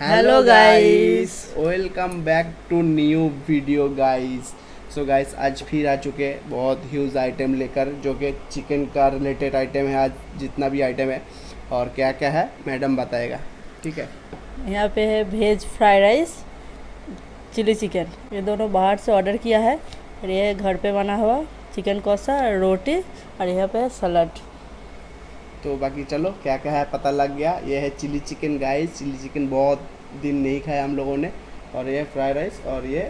Hello guys, welcome back to new video guys. So guys आज फिर आ चुके हैं बहुत ह्यूज आइटम लेकर, जो कि चिकन का रिलेटेड आइटम है। आज जितना भी आइटम है और क्या क्या है मैडम बताएगा, ठीक है। यहाँ पे है veg fried rice, chilli chicken. ये दोनों बाहर से ऑर्डर किया है और ये है घर पे बना हुआ चिकन कौसा, रोटी और यहाँ पे है सलाद। तो बाकी चलो क्या क्या है पता लग गया। ये है chilli chicken guys, chilli chicken बहुत दिन नहीं खाया हम लोगों ने। और ये फ्राइड राइस और ये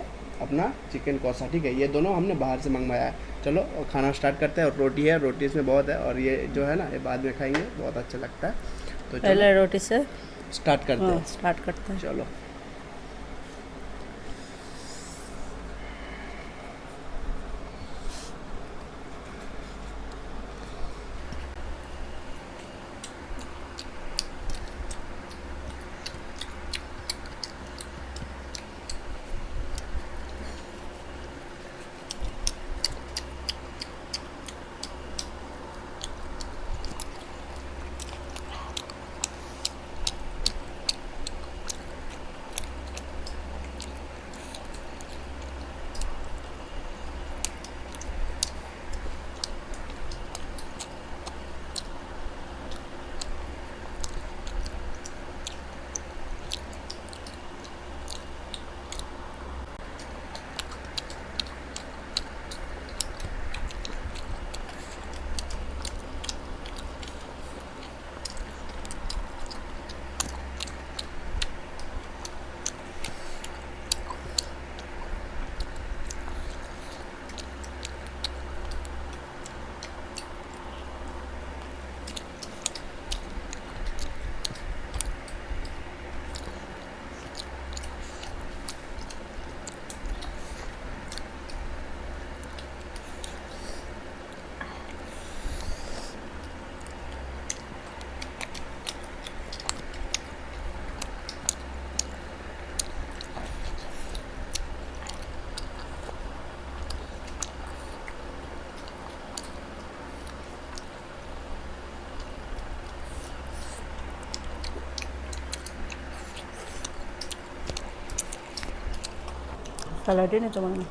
अपना चिकन कौसा, ठीक है। ये दोनों हमने बाहर से मंगवाया है। चलो और खाना स्टार्ट करते हैं। और रोटी है, रोटी इसमें बहुत है और ये जो है ना ये बाद में खाएंगे, बहुत अच्छा लगता है। तो चलो पहले रोटी से स्टार्ट करते हैं। स्टार्ट करते हैं। चलो सलाद ही नहीं तो मांगना।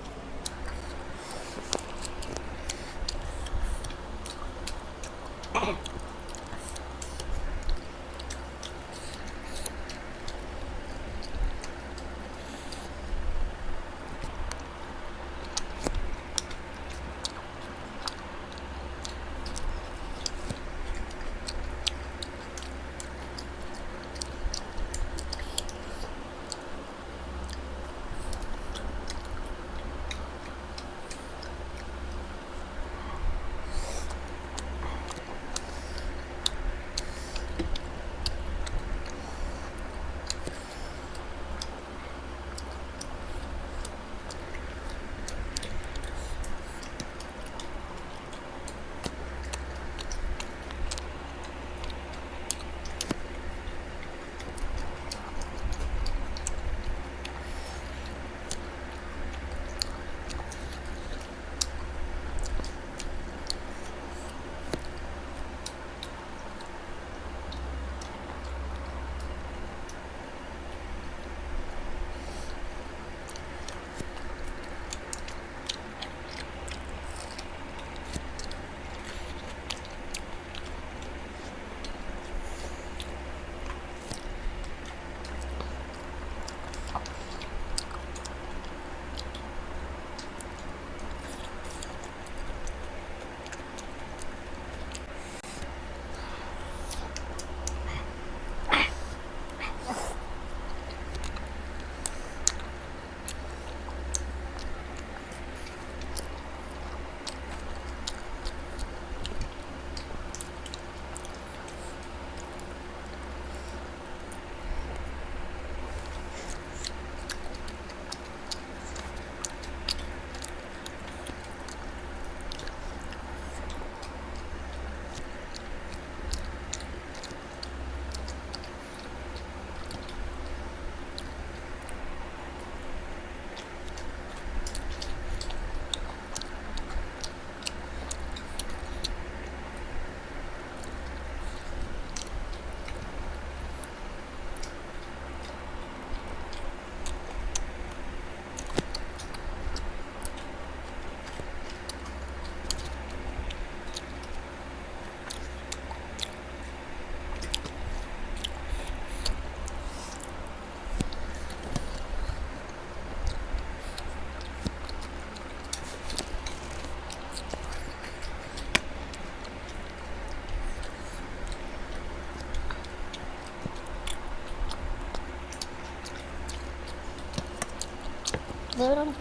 দেবে না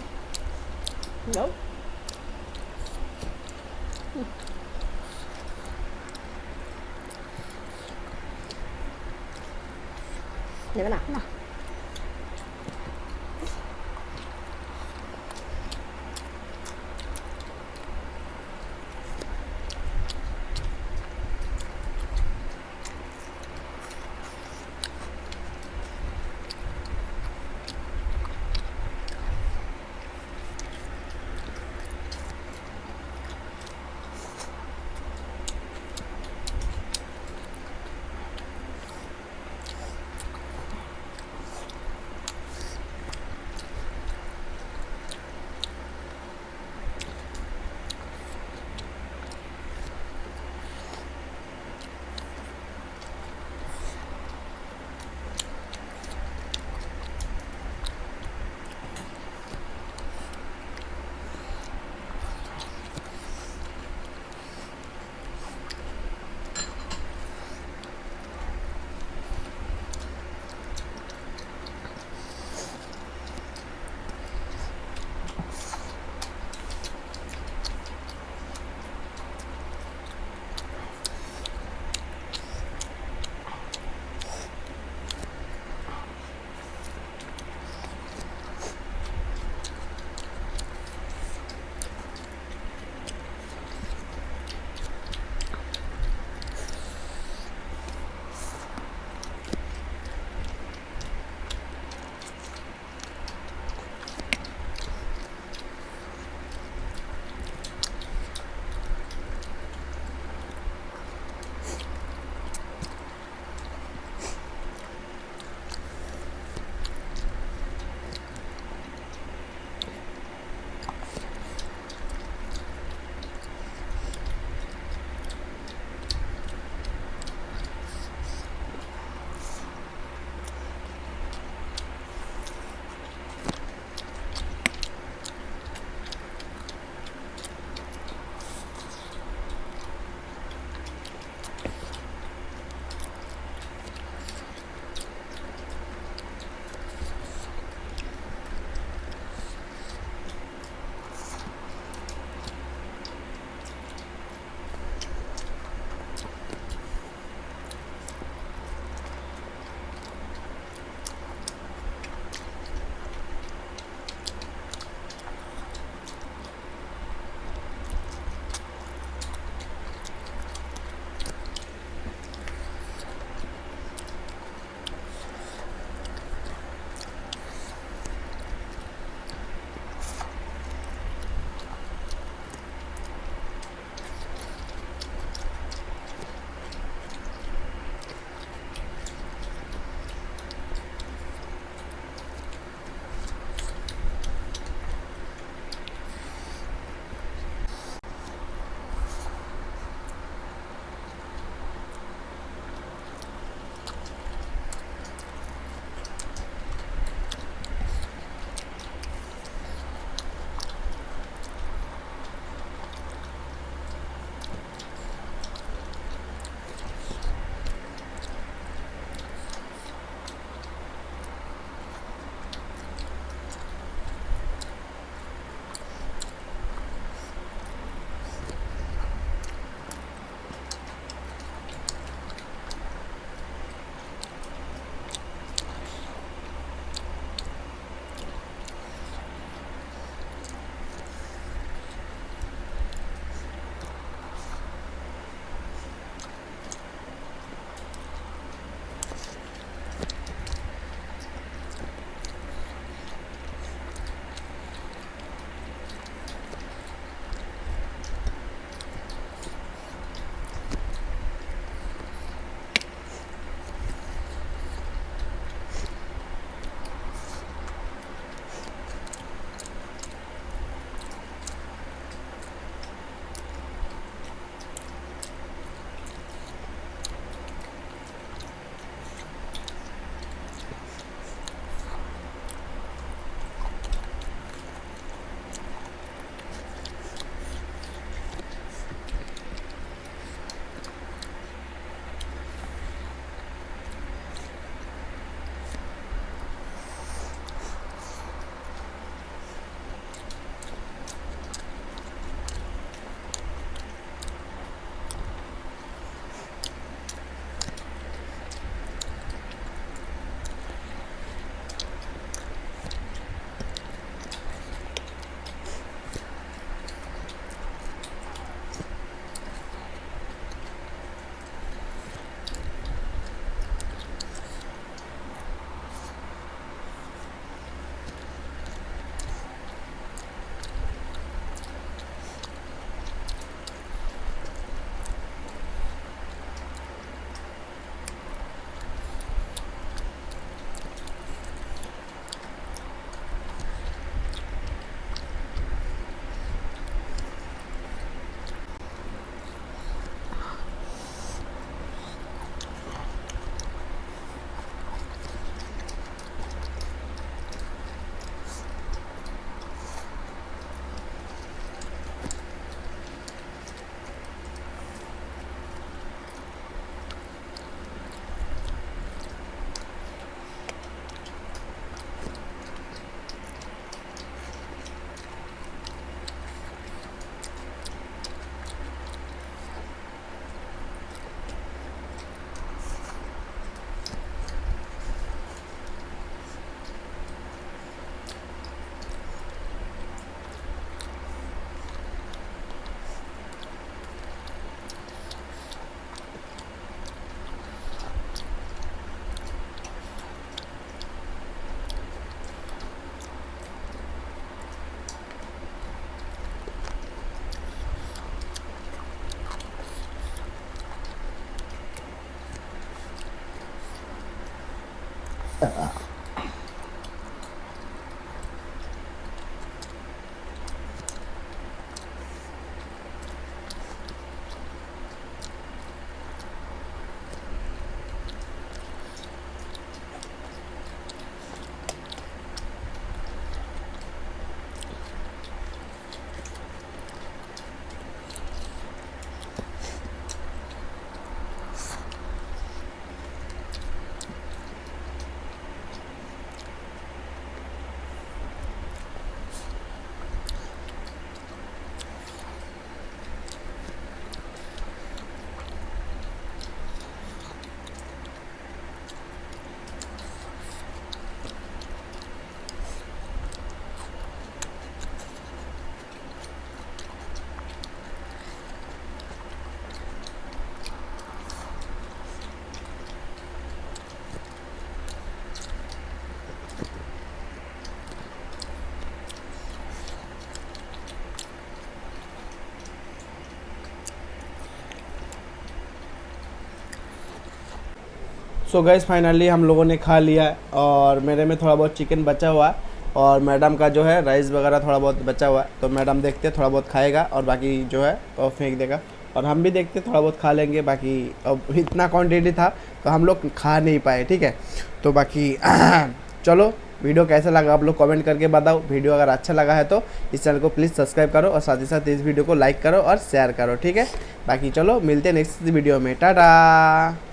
যাও দেবে না না सो गाइस फाइनली हम लोगों ने खा लिया है और मेरे में थोड़ा बहुत चिकन बचा हुआ है और मैडम का जो है राइस वगैरह थोड़ा बहुत बचा हुआ है, तो मैडम देखते थोड़ा बहुत खाएगा और बाकी जो है वो फेंक देगा और हम भी देखते थोड़ा बहुत खा लेंगे। बाकी अब इतना क्वांटिटी था तो हम लोग खा नहीं पाए, ठीक है। तो बाकी चलो वीडियो कैसा लगा आप लोग कमेंट करके बताओ। वीडियो अगर अच्छा लगा है तो इस चैनल को प्लीज़ सब्सक्राइब करो और साथ ही साथ इस वीडियो को लाइक करो और शेयर करो, ठीक है। बाकी चलो मिलते हैं नेक्स्ट वीडियो में, टाटा।